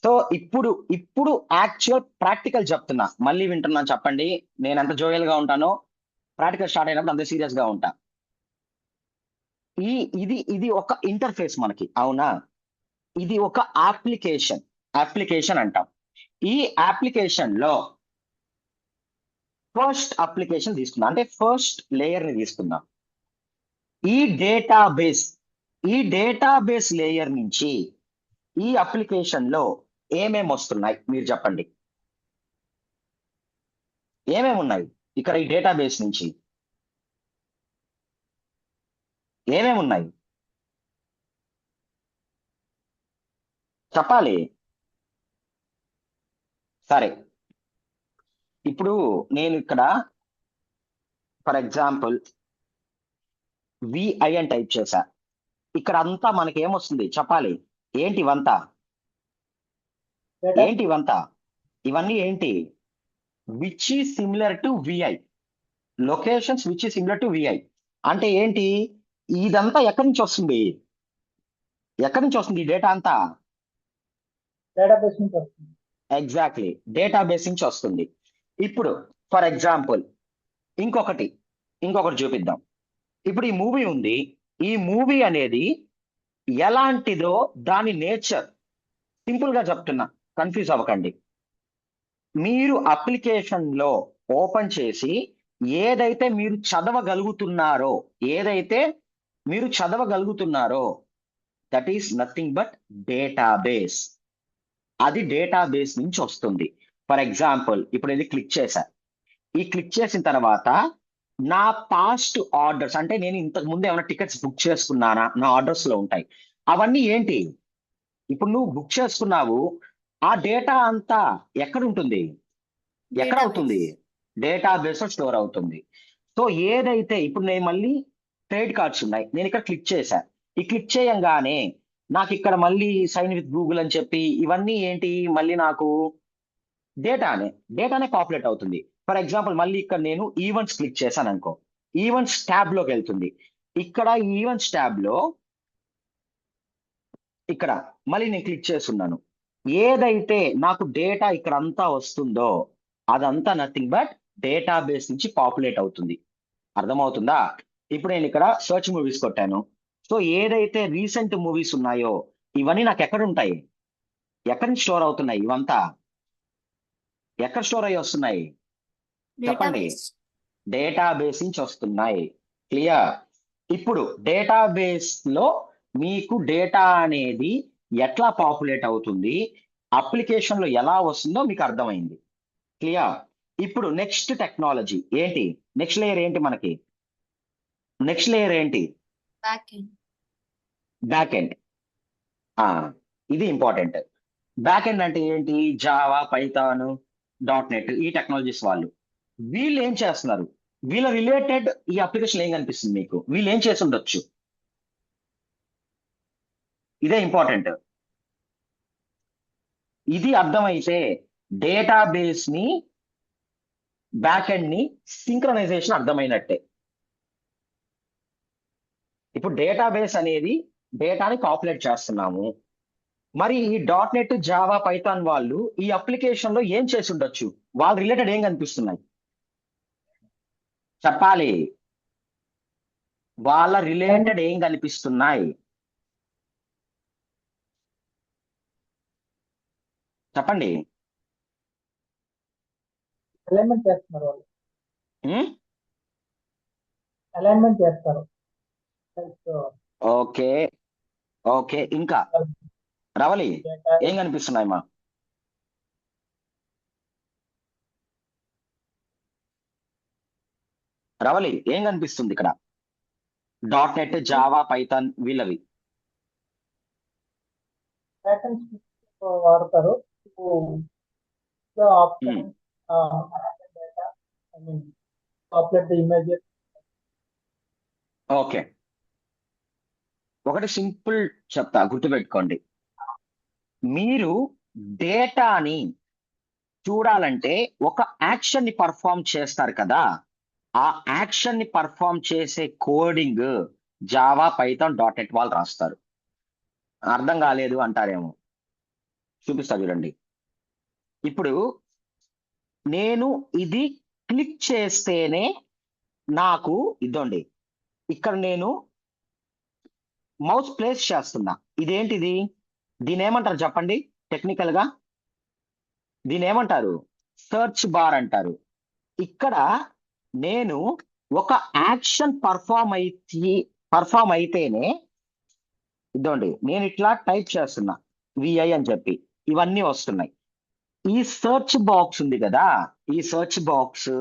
సో ఇప్పుడు యాక్చువల్ ప్రాక్టికల్ చెప్తున్నా, మళ్ళీ వింటున్నాను చెప్పండి. నేను ఎంత జోయల్ గా ఉంటానో ప్రాక్టికల్ స్టార్ట్ అయినప్పుడు అంత సీరియస్ గా ఉంటా. ఇది ఒక ఇంటర్ఫేస్ మనకి, అవునా? ఇది ఒక అప్లికేషన్ అంటాం. ఈ అప్లికేషన్ లో ఫస్ట్ అప్లికేషన్ తీసుకుందాం, అంటే ఫస్ట్ లేయర్ ని తీసుకుందాం. ఈ డేటాబేస్ లేయర్ నుంచి ఈ అప్లికేషన్ లో ఏమేమి వస్తున్నాయి మీరు చెప్పండి. ఏమేమి ఉన్నాయి ఇక్కడ ఈ డేటాబేస్ నుంచి? ఏమేమి ఉన్నాయి చెప్పాలి. సరే, ఇప్పుడు నేను ఇక్కడ ఫర్ ఎగ్జాంపుల్ విఐ అని టైప్ చేశా. ఇక్కడ అంతా మనకి ఏమొస్తుంది చెప్పాలి. ఏంటి ఇవంతా? ఇవన్నీ ఏంటి? Which is similar to VI, locations which is similar to VI. అంటే ఏంటి? ఇదంతా ఎక్కడి నుంచి వస్తుంది? ఈ డేటా అంతా ఎగ్జాక్ట్లీ డేటాబేస్ నుంచి వస్తుంది. ఇప్పుడు ఫర్ ఎగ్జాంపుల్ ఇంకొకటి చూపిద్దాం. ఇప్పుడు ఈ మూవీ ఉంది. ఈ మూవీ అనేది ఎలాంటిదో దాని నేచర్ సింపుల్ గా చెప్తున్నా, కన్ఫ్యూజ్ అవ్వకండి. మీరు అప్లికేషన్ లో ఓపెన్ చేసి ఏదైతే మీరు చదవగలుగుతున్నారో that is nothing but database. అది డేటాబేస్ నుంచి వస్తుంది. ఫర్ ఎగ్జాంపుల్ ఇప్పుడు ఇది క్లిక్ చేశా. ఈ క్లిక్ చేసిన తర్వాత నా పాస్ట్ ఆర్డర్స్, అంటే నేను ఇంతకు ముందు ఏమైనా టికెట్స్ బుక్ చేసుకున్నానా, నా ఆర్డర్స్ లో ఉంటాయి. అవన్నీ ఏంటి? ఇప్పుడు నువ్వు బుక్ చేసుకున్నావు, ఆ డేటా అంతా ఎక్కడ ఉంటుంది? ఎక్కడ అవుతుంది? డేటాబేస్ లో స్టోర్ అవుతుంది. సో ఏదైతే ఇప్పుడు నేను మళ్ళీ క్రెడిట్ కార్డ్స్ ఉన్నాయి, నేను ఇక్కడ క్లిక్ చేశా. ఈ క్లిక్ చేయంగానే నాకు ఇక్కడ మళ్ళీ సైన్ విత్ గూగుల్ అని చెప్పి ఇవన్నీ ఏంటి? మళ్ళీ నాకు డేటానే పాపులేట్ అవుతుంది. ఫర్ ఎగ్జాంపుల్ మళ్ళీ ఇక్కడ నేను ఈవెంట్స్ క్లిక్ చేశాను అనుకో, ఈవెంట్స్ ట్యాబ్ లోకి వెళ్తుంది. ఇక్కడ ఈవెంట్స్ ట్యాబ్ లో ఇక్కడ మళ్ళీ నేను క్లిక్ చేస్తున్నాను. ఏదైతే నాకు డేటా ఇక్కడ అంతా వస్తుందో అదంతా నథింగ్ బట్ డేటాబేస్ నుంచి పాపులేట్ అవుతుంది. అర్థమవుతుందా? ఇప్పుడు నేను ఇక్కడ సర్చ్ మూవీస్ కొట్టాను. సో ఏదైతే రీసెంట్ మూవీస్ ఉన్నాయో ఇవన్నీ నాకు ఎక్కడ ఉంటాయి? ఎక్కడి నుంచి స్టోర్ అవుతున్నాయి? ఇవంతా ఎక్కడ స్టోర్ అయ్యి వస్తున్నాయి చెప్పండి? డేటాబేస్ నుంచి వస్తున్నాయి. క్లియర్? ఇప్పుడు డేటాబేస్ లో మీకు డేటా అనేది ఎట్లా పాపులేట్ అవుతుంది, అప్లికేషన్ లో ఎలా వస్తుందో మీకు అర్థమైంది. క్లియర్? ఇప్పుడు నెక్స్ట్ టెక్నాలజీ ఏంటి? నెక్స్ట్ లేయర్ ఏంటి మనకి? Back end. ఇది ఇంపార్టెంట్. బ్యాక్ ఎండ్ అంటే ఏంటి? జావా, పైథాన్, .NET ఈ టెక్నాలజీస్ వీళ్ళు ఏం చేస్తున్నారు? వీళ్ళ రిలేటెడ్ ఈ అప్లికేషన్ ఏం కనిపిస్తుంది మీకు? వీళ్ళు ఏం చేసి ఉండొచ్చు? ఇదే ఇంపార్టెంట్. ఇది అర్థమైతే డేటాబేస్ ని బ్యాక్ ఎండ్ ని సింక్రనైజేషన్ అర్థమైనట్టే. ఇప్పుడు డేటాబేస్ అనేది డేటాని పాపులేట్ చేస్తున్నాము. మరి ఈ .NET, జావా, పైథాన్ వాళ్ళు ఈ అప్లికేషన్ లో ఏం చేసి ఉండొచ్చు? వాళ్ళ రిలేటెడ్ ఏం కనిపిస్తున్నాయి చెప్పాలి. వాళ్ళ రిలేటెడ్ ఏం కనిపిస్తున్నాయి చెప్పండి. అలైన్మెంట్ చేస్తున్నారు వాళ్ళు. ఉం? అలైన్మెంట్ చేస్తారు. ఓకే ఇంకా రవలి ఏం కనిపిస్తున్నాయి మా? రవలి ఏం కనిపిస్తుంది ఇక్కడ? .NET, జావా, పైథాన్ వీళ్ళవి ప్యాటర్న్స్ వాడతారు. Option data, I mean populate the images. ఒకటి సింపుల్ చెప్తా, గుర్తుపెట్టుకోండి. మీరు డేటాని చూడాలంటే ఒక యాక్షన్ ని పర్ఫామ్ చేస్తారు కదా, ఆ యాక్షన్ ని పర్ఫామ్ చేసే కోడింగ్ జావా, పైథాన్, .NET వాళ్ళు రాస్తారు. అర్థం కాలేదు అంటారేమో, చూపిస్తా చూడండి. ఇప్పుడు నేను ఇది క్లిక్ చేస్తేనే నాకు ఇదండి, ఇక్కడ నేను మౌస్ ప్లేస్ చేస్తున్నా. ఇదేంటిది? దీని ఏమంటారు చెప్పండి టెక్నికల్ గా? దీని ఏమంటారు? సెర్చ్ బార్ అంటారు. ఇక్కడ నేను ఒక యాక్షన్ పర్ఫామ్ అయితేనే ఇదండి, నేను ఇట్లా టైప్ చేస్తున్నా విఐ అని చెప్పి, ఇవన్నీ వస్తున్నాయి. ఈ సెర్చ్ బాక్స్ ఉంది కదా, ఈ సెర్చ్ బాక్స్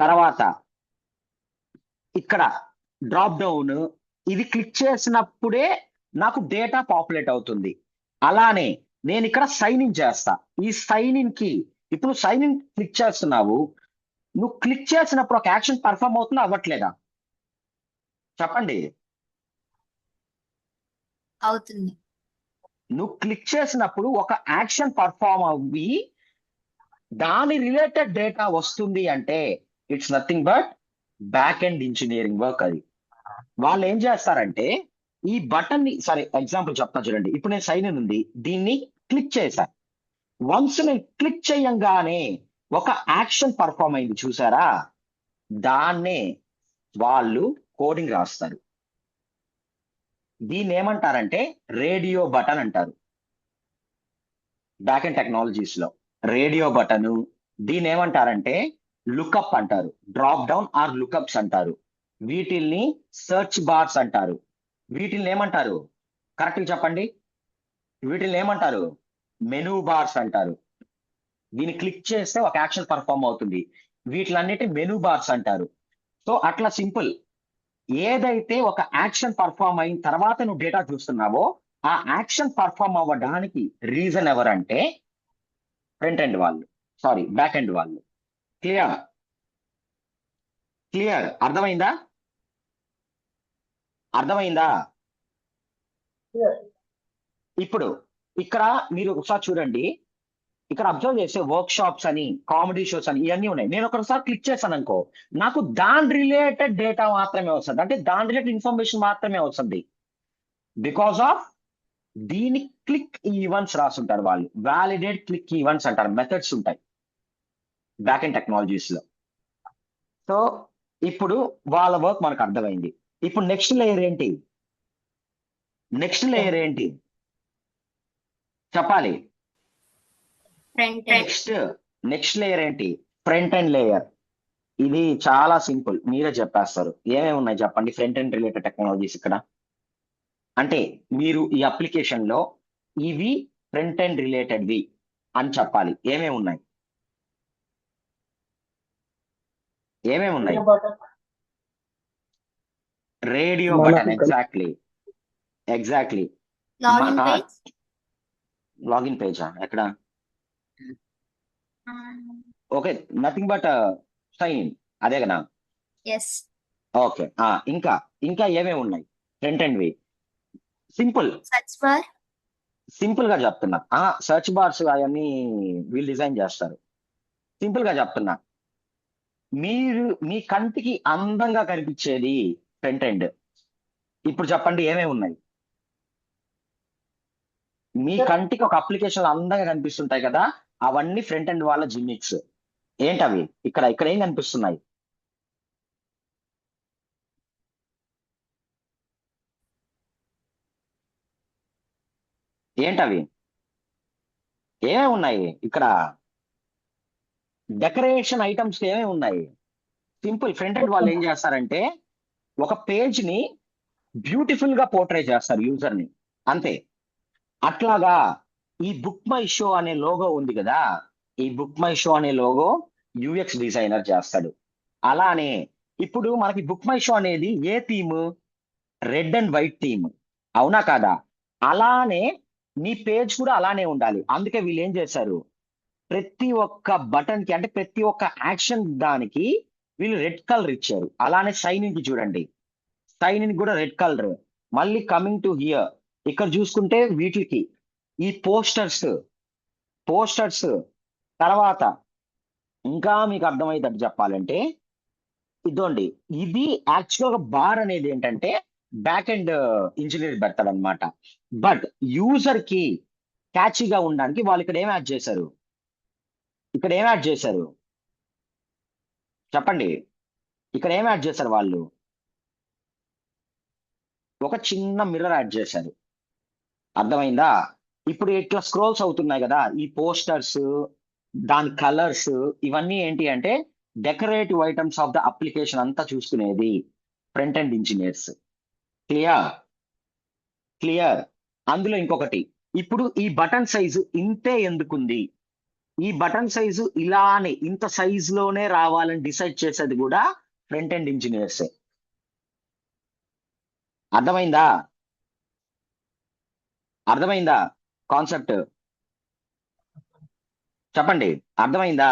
తర్వాత ఇక్కడ డ్రాప్ డౌన్, ఇది క్లిక్ చేసినప్పుడే నాకు డేటా పాపులేట్ అవుతుంది. అలానే నేను ఇక్కడ సైన్ ఇన్ చేస్తా. ఈ సైన్ ఇన్ కి ఇప్పుడు సైన్ ఇన్ క్లిక్ చేస్తున్నావు, నువ్వు క్లిక్ చేసినప్పుడు ఒక యాక్షన్ పర్ఫామ్ అవుతుందా అవ్వట్లేదా చెప్పండి? అవుతుంది. నువ్వు క్లిక్ చేసినప్పుడు ఒక యాక్షన్ పర్ఫామ్ అవ్వి దాని రిలేటెడ్ డేటా వస్తుంది అంటే it's nothing but back end engineering work. అది వాళ్ళు ఏం చేస్తారంటే ఈ బటన్ ని, సరే ఎగ్జాంపుల్ చెప్తా చూడండి. ఇప్పుడు నేను సైన్ ఇన్ ఉంది, దీన్ని క్లిక్ చేశా. వన్స్ నేను క్లిక్ చేయంగానే ఒక యాక్షన్ పర్ఫామ్ అయింది చూసారా, దాన్నే వాళ్ళు కోడింగ్ రాస్తారు. దీన్ని ఏమంటారంటే రేడియో బటన్ అంటారు బ్యాక్ ఎండ్ టెక్నాలజీస్ లో. Radio button. దీన్ని ఏమంటారంటే లుకప్ అంటారు, డ్రాప్ డౌన్ ఆర్ లుకప్స్ అంటారు. వీటిల్ని సెర్చ్ బార్స్ అంటారు. వీటిల్ని ఏమంటారు కరెక్ట్ చెప్పండి? వీటిల్ని ఏమంటారు? మెనూ బార్స్ అంటారు. దీన్ని క్లిక్ చేస్తే ఒక యాక్షన్ పర్ఫామ్ అవుతుంది, వీటిలన్నిటి మెనూ బార్స్ అంటారు. సో అట్లా సింపుల్. ఏదైతే ఒక యాక్షన్ పర్ఫామ్ అయిన తర్వాత నువ్వు డేటా చూస్తున్నావో ఆ యాక్షన్ పర్ఫామ్ అవ్వడానికి రీజన్ ఎవరంటే ఫ్రంట్ ఎండ్ వాళ్ళు, సారీ బ్యాక్ ఎండ్ వాళ్ళు. క్లియర్? క్లియర్? అర్థమైందా? అర్థమైందా? Clear. ఇప్పుడు ఇక్కడ మీరు ఒకసారి చూడండి, ఇక్కడ అబ్జర్వ్ చేస్తే వర్క్ షాప్స్ అని, కామెడీ షోస్ అని ఇవన్నీ ఉన్నాయి. నేను ఒకసారి క్లిక్ చేశాను అనుకో, నాకు దాని రిలేటెడ్ డేటా మాత్రమే వస్తుంది, అంటే దాని రిలేటెడ్ ఇన్ఫర్మేషన్ మాత్రమే వస్తుంది. బికాస్ ఆఫ్ దీని క్లిక్ ఈవెంట్స్ రాసుంటారు వాళ్ళు, వ్యాలిడేట్ క్లిక్ ఈవెంట్స్ అంటారు, మెథడ్స్ ఉంటాయి బ్యాక్ ఎండ్ టెక్నాలజీస్ లో. సో ఇప్పుడు వాళ్ళ వర్క్ మనకు అర్థమైంది. ఇప్పుడు నెక్స్ట్ లేయర్ ఏంటి? నెక్స్ట్ లేయర్ ఏంటి చెప్పాలి? Front end. నెక్స్ట్ లేయర్ ఏంటి? Front end layer. ఇది చాలా సింపుల్, మీరే చెప్పేస్తారు. ఏమేమి ఉన్నాయి చెప్పండి ఫ్రంట్ ఎండ్ రిలేటెడ్ టెక్నాలజీస్ ఇక్కడ? అంటే మీరు ఈ అప్లికేషన్ లో ఇవి ఫ్రంట్ ఎండ్ రిలేటెడ్వి అని చెప్పాలి. ఏమేమి ఉన్నాయి? ఏమేమి ఉన్నాయి? Video button. రేడియో మన button. Exactly. Login page. Login పేజా ఎక్కడ? Okay, nothing but sign in, అదే కదా? ఎస్. ఓకే. ఇంకా ఏమేమి ఉన్నాయి ఫ్రంట్ ఎండ్ వి? Simple search bar. సింపుల్ గా చెప్తున్నా. సెర్చ్ బార్స్ అవన్నీ వీళ్ళు డిజైన్ చేస్తారు. సింపుల్ గా చెప్తున్నా, మీరు మీ కంటికి అందంగా కనిపించేది ఫ్రంట్ ఎండ్. ఇప్పుడు చెప్పండి ఏమేమి ఉన్నాయి? మీ కంటికి ఒక అప్లికేషన్ అందంగా కనిపిస్తుంటాయి కదా, అవన్నీ ఫ్రంట్ ఎండ్ వాళ్ళ జిమ్మిక్స్. ఏంటవి? ఇక్కడ ఏం కనిపిస్తున్నాయి? ఏంటవి? ఏమేమి ఉన్నాయి ఇక్కడ? డెకరేషన్ ఐటమ్స్ ఏమేమి ఉన్నాయి? సింపుల్. ఫ్రంట్ ఎండ్ వాళ్ళు ఏం చేస్తారంటే ఒక పేజ్ ని బ్యూటిఫుల్ గా పోర్ట్రే చేస్తారు యూజర్ ని, అంతే. అట్లాగా ఈ బుక్ మై షో అనే లోగో ఉంది కదా, ఈ బుక్ మై షో అనే లోగో యూఎక్స్ డిజైనర్ చేస్తాడు. అలానే ఇప్పుడు మనకి బుక్ మై షో అనేది ఏ theme? Red and white theme, అవునా కాదా? అలానే మీ పేజ్ కూడా అలానే ఉండాలి. అందుకే వీళ్ళు ఏం చేశారు, ప్రతి ఒక్క బటన్ కి, అంటే ప్రతి ఒక్క యాక్షన్ దానికి వీళ్ళు రెడ్ కలర్ ఇచ్చారు. అలానే సైన్ ఇన్ కి చూడండి, సైన్ ఇన్ కూడా రెడ్ కలర్. మళ్ళీ కమింగ్ టు హియర్, ఇక్కడ చూసుకుంటే వీటికి ఈ పోస్టర్స్ తర్వాత ఇంకా మీకు అర్థమయ్యేటట్టు చెప్పాలంటే ఇదోండి, ఇది యాక్చువల్ గా బార్ అనేది ఏంటంటే బ్యాక్ ఎండ్ ఇంజనీర్ పెడతాడు అనమాట. బట్ యూజర్ కి క్యాచీగా ఉండడానికి వాళ్ళు ఇక్కడ ఏం యాడ్ చేశారు, చెప్పండి, ఇక్కడ ఏం యాడ్ చేశారు వాళ్ళు? ఒక చిన్న మిర్రర్ యాడ్ చేశారు. అర్థమైందా? ఇప్పుడు ఇట్లా స్క్రోల్స్ అవుతున్నాయి కదా ఈ పోస్టర్స్, దాని కలర్స్, ఇవన్నీ ఏంటి అంటే decorative items of the application అంతా చూసుకునేది ఫ్రంట్ ఎండ్ ఇంజనీర్స్. క్లియర్. అందులో ఇంకొకటి, ఇప్పుడు ఈ బటన్ సైజు ఇంతే ఎందుకుంది, ఈ బటన్ సైజు ఇలానే ఇంత సైజ్ లోనే రావాలని డిసైడ్ చేసేది కూడా ఫ్రంట్ ఎండ్ ఇంజనీర్స్. అర్థమైందా కాన్సెప్ట్? చెప్పండి, అర్థమైందా?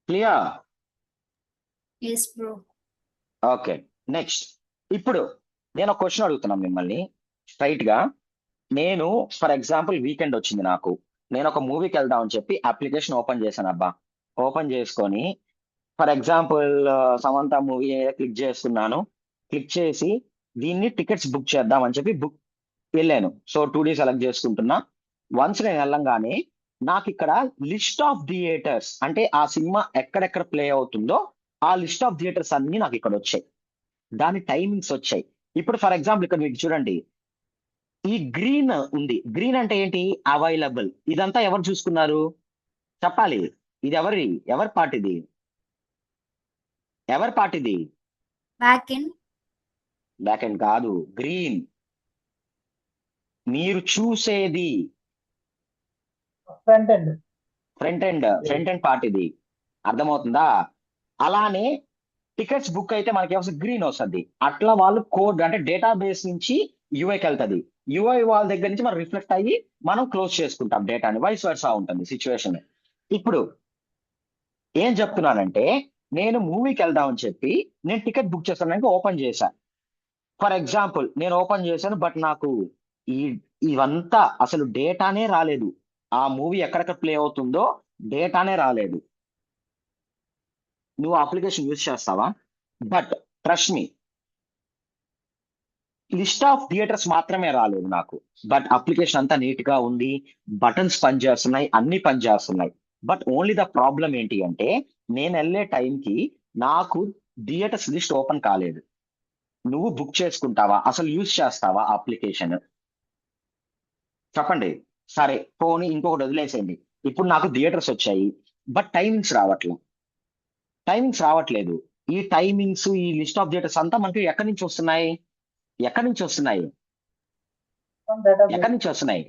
Clear? Yes bro. Okay, next. ఇప్పుడు నేను ఒక క్వశ్చన్ అడుగుతున్నాను మిమ్మల్ని స్ట్రైట్ గా. నేను ఫర్ ఎగ్జాంపుల్ వీకెండ్ వచ్చింది నాకు, నేను ఒక మూవీకి వెళ్దాం అని చెప్పి అప్లికేషన్ ఓపెన్ చేశాను అబ్బా. ఓపెన్ చేసుకొని for example Samantha movie click చేస్తున్నాను. క్లిక్ చేసి దీన్ని టికెట్స్ బుక్ చేద్దాం అని చెప్పి వెళ్ళాను. సో 2D సెలెక్ట్ చేసుకుంటున్నా. వన్స్ నేను వెళ్ళంగానే నాకు ఇక్కడ లిస్ట్ ఆఫ్ థియేటర్స్, అంటే ఆ సినిమా ఎక్కడెక్కడ ప్లే అవుతుందో ఆ లిస్ట్ ఆఫ్ థియేటర్స్ అన్ని నాకు ఇక్కడ వచ్చాయి, దాని టైమింగ్స్ వచ్చాయి. ఇప్పుడు ఫర్ ఎగ్జాంపుల్ ఇక్కడ మీకు చూడండి, ఈ గ్రీన్ ఉంది. గ్రీన్ అంటే ఏంటి? అవైలబుల్. ఇదంతా ఎవరు చూసుకున్నారు చెప్పాలి? ఇది ఎవరి పార్టీది? Back end. బ్యాక్ ఎండ్ కాదు, గ్రీన్. మీరు చూసేది ఫ్రంట్ ఎండ్. ఫ్రంట్ ఎండ్ పార్టీది. అర్థమవుతుందా? అలానే టికెట్స్ బుక్ అయితే మనకి ఏమొస్తుంది? గ్రీన్ వస్తుంది. అట్లా వాళ్ళు కోడ్ అంటే డేటాబేస్ నుంచి యూఐకి వెళ్తుంది. యూఐ వాళ్ళ దగ్గర నుంచి మనం రిఫ్లెక్ట్ అయ్యి మనం క్లోజ్ చేసుకుంటాం డేటాని. వైస్ వర్సా ఉంటుంది సిచ్యువేషన్. ఇప్పుడు ఏం చెప్తున్నానంటే, నేను మూవీకి వెళ్దామని చెప్పి నేను టికెట్ బుక్ చేస్తానికి ఓపెన్ చేశాను. ఫర్ ఎగ్జాంపుల్ నేను ఓపెన్ చేశాను, బట్ నాకు ఇవంతా అసలు డేటానే రాలేదు. ఆ మూవీ ఎక్కడెక్కడ ప్లే అవుతుందో డేటానే రాలేదు. నువ్వు అప్లికేషన్ యూజ్ చేస్తావా? But trust me, list of theatres మాత్రమే రాలేదు నాకు. బట్ అప్లికేషన్ అంతా నీట్ గా ఉంది, బటన్స్ పనిచేస్తున్నాయి, అన్ని పనిచేస్తున్నాయి. బట్ ఓన్లీ ద ప్రాబ్లం ఏంటి అంటే, నేను వెళ్ళే టైంకి నాకు థియేటర్స్ లిస్ట్ ఓపెన్ కాలేదు. నువ్వు బుక్ చేసుకుంటావా? అసలు యూజ్ చేస్తావా అప్లికేషన్? చెప్పండి. సరే పోనీ ఇంకొకటి వదిలేసేయండి. ఇప్పుడు నాకు థియేటర్స్ వచ్చాయి, బట్ టైమింగ్స్ రావట్లేదు. ఈ టైమింగ్స్, ఈ లిస్ట్ ఆఫ్ థియేటర్స్ అంతా మనకి ఎక్కడి నుంచి వస్తున్నాయి?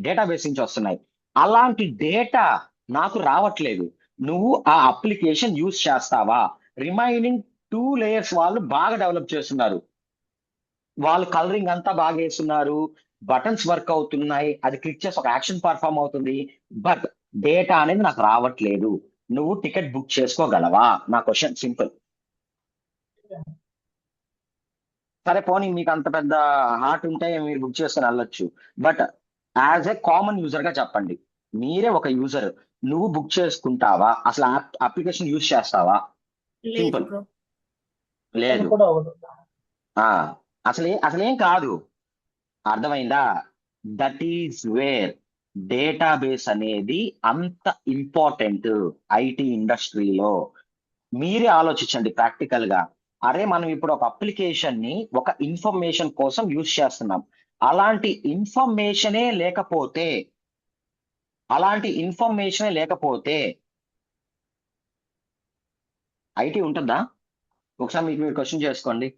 డేటాబేస్ నుంచి వస్తున్నాయి. అలాంటి డేటా నాకు రావట్లేదు. నువ్వు ఆ అప్లికేషన్ యూజ్ చేస్తావా? రిమైనింగ్ 2 లేయర్స్ వాళ్ళు బాగా డెవలప్ చేస్తున్నారు. వాళ్ళు కలరింగ్ అంతా బాగా వేస్తున్నారు, బటన్స్ వర్క్ అవుతున్నాయి, అది క్లిక్ చేసి ఒక యాక్షన్ పర్ఫామ్ అవుతుంది. బట్ డేటా అనేది నాకు రావట్లేదు. నువ్వు టికెట్ బుక్ చేసుకోగలవా? నా క్వశ్చన్ సింపుల్. సరే పోనీ మీకు అంత పెద్ద హార్ట్ ఉంటే మీరు బుక్ చేసుకుని వెళ్ళొచ్చు. But as a common user గా చెప్పండి, మీరే ఒక యూజర్, నువ్వు బుక్ చేసుకుంటావా? అసలు అప్లికేషన్ యూజ్ చేస్తావా? లేదు సింపుల్. బ్రో. లేదు. కూడా అవ్వదు. అసలేం కాదు. అర్థమైందా? దట్ ఈస్ వేర్ డేటాబేస్ అనేది అంత ఇంపార్టెంట్ ఐటీ ఇండస్ట్రీలో. మీరే ఆలోచించండి ప్రాక్టికల్ గా. అరే మనం ఇప్పుడు ఒక అప్లికేషన్ ని ఒక ఇన్ఫర్మేషన్ కోసం యూజ్ చేస్తున్నాం. అలాంటి ఇన్ఫర్మేషనే లేకపోతే ఐటీ ఉంటుందా? ఒకసారి మీరు క్వశ్చన్ చేసుకోండి.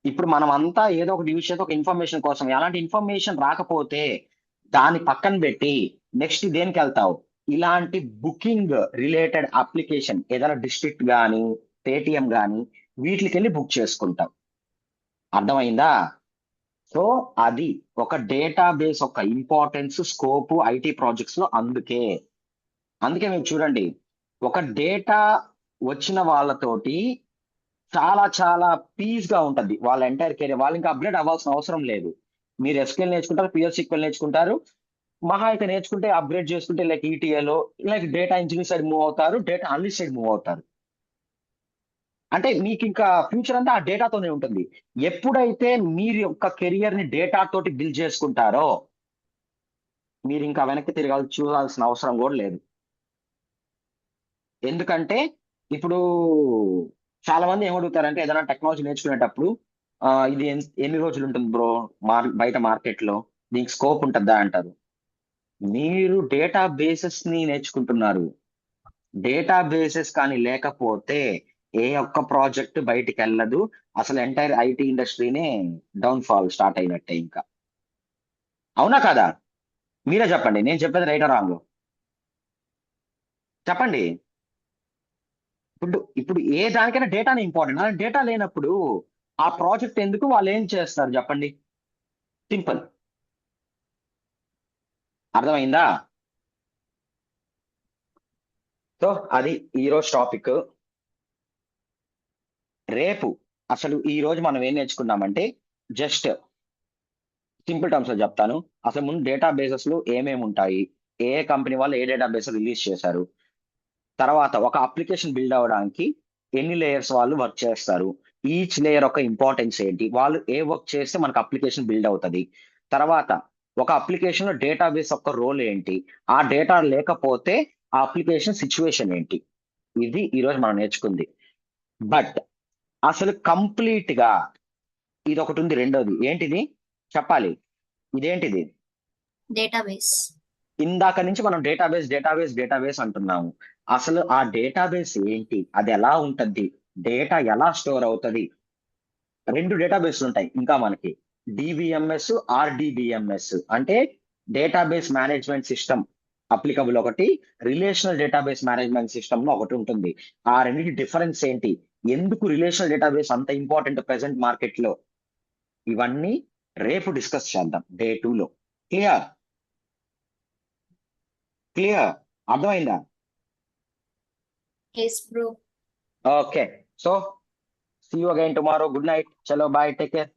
ఇప్పుడు మనం అంతా ఏదో ఒకటి యూజ్ చేస్తే ఒక ఇన్ఫర్మేషన్ కోసం, అలాంటి ఇన్ఫర్మేషన్ రాకపోతే దాన్ని పక్కన పెట్టి నెక్స్ట్ దేనికి వెళ్తావు? ఇలాంటి బుకింగ్ రిలేటెడ్ అప్లికేషన్, ఏదైనా డిస్ట్రిక్ట్ కానీ పేటిఎం కానీ వీటికి వెళ్ళి బుక్ చేసుకుంటాం. అర్థమైందా? సో అది ఒక డేటాబేస్ ఒక ఇంపార్టెన్స్, స్కోప్ ఐటీ ప్రాజెక్ట్స్ లో. అందుకే మీరు చూడండి, ఒక డేటా వచ్చిన వాళ్ళతోటి చాలా చాలా పీస్ గా ఉంటది వాళ్ళ ఎంటైర్ కెరీర్. వాళ్ళు ఇంకా అప్గ్రేడ్ అవ్వాల్సిన అవసరం లేదు. మీరు ఎస్క్యూఎల్ నేర్చుకుంటారు, పిఎస్క్యూఎల్ నేర్చుకుంటారు, మహా అయితే నేర్చుకుంటే అప్గ్రేడ్ చేసుకుంటే లైక్ ఈటీఏలో like data engineer side move అవుతారు, డేటా అనలిస్ట్ సైడ్ మూవ్ అవుతారు. అంటే మీకు ఇంకా ఫ్యూచర్ అంతా ఆ డేటాతోనే ఉంటుంది. ఎప్పుడైతే మీరు యొక్క కెరియర్ ని డేటా తోటి బిల్డ్ చేసుకుంటారో మీరు ఇంకా వెనక్కి చూడాల్సిన అవసరం కూడా లేదు. ఎందుకంటే ఇప్పుడు చాలా మంది ఏమడుగుతారంటే ఏదైనా టెక్నాలజీ నేర్చుకునేటప్పుడు ఇది ఎన్ని రోజులు ఉంటుంది బ్రో బయట మార్కెట్ లో, దీనికి స్కోప్ ఉంటుందా అంటారు. మీరు డేటా బేసెస్ ని నేర్చుకుంటున్నారు. డేటా బేసెస్ కానీ లేకపోతే ఏ ఒక్క ప్రాజెక్ట్ బయటికి వెళ్ళదు. అసలు ఎంటైర్ ఐటీ ఇండస్ట్రీనే డౌన్ ఫాల్ స్టార్ట్ అయినట్టే ఇంకా. అవునా కదా? మీరే చెప్పండి, నేను చెప్పేది రైట్ రాంగ్ చెప్పండి. ఇప్పుడు ఏ దానికైనా డేటానే ఇంపార్టెంట్. అలా డేటా లేనప్పుడు ఆ ప్రాజెక్ట్ ఎందుకు, వాళ్ళు ఏం చేస్తారు చెప్పండి. సింపుల్. అర్థమైందా? సో అది ఈరోజు టాపిక్. రేపు అసలు ఈ రోజు మనం ఏం నేర్చుకున్నామంటే జస్ట్ సింపుల్ టర్మ్స్ లో చెప్తాను. అసలు ముందు డేటా బేసెస్ లో ఏమేమి ఉంటాయి, ఏ కంపెనీ వాళ్ళు ఏ డేటా బేస్ రిలీజ్ చేశారు, తర్వాత ఒక అప్లికేషన్ బిల్డ్ అవ్వడానికి ఎన్ని లేయర్స్ వాళ్ళు వర్క్ చేస్తారు, ఈచ్ లేయర్ యొక్క ఇంపార్టెన్స్ ఏంటి, వాళ్ళు ఏ వర్క్ చేస్తే మనకు అప్లికేషన్ బిల్డ్ అవుతుంది, తర్వాత ఒక అప్లికేషన్ లో డేటాబేస్ యొక్క రోల్ ఏంటి, ఆ డేటా లేకపోతే ఆ అప్లికేషన్ సిచ్యువేషన్ ఏంటి. ఇది ఈరోజు మనం నేర్చుకుంది. బట్ అసలు కంప్లీట్ గా ఇది ఒకటి ఉంది. రెండోది ఏంటిది చెప్పాలి. ఇదేంటిది? డేటాబేస్. ఇందాక నుంచి మనం డేటాబేస్ డేటాబేస్ డేటాబేస్ అంటున్నాము. అసలు ఆ డేటాబేస్ ఏంటి, అది ఎలా ఉంటది, డేటా ఎలా స్టోర్ అవుతుంది. రెండు డేటాబేస్లు ఉంటాయి ఇంకా మనకి, డిబిఎంఎస్, ఆర్డిబిఎంఎస్. అంటే డేటాబేస్ మేనేజ్మెంట్ సిస్టమ్ అప్లికబుల్ ఒకటి, రిలేషనల్ డేటాబేస్ మేనేజ్మెంట్ సిస్టమ్ లో ఒకటి ఉంటుంది. ఆ రెండింటి డిఫరెన్స్ ఏంటి, ఎందుకు రిలేషనల్ డేటాబేస్ అంత ఇంపార్టెంట్ ప్రెసెంట్ మార్కెట్ లో, ఇవన్నీ రేపు డిస్కస్ చేద్దాం డే 2 లో. క్లియర్? క్లియర్? అర్థమైందా? Yes bro. Okay. So see you again tomorrow. Good night. చలో బాయ్. Take care.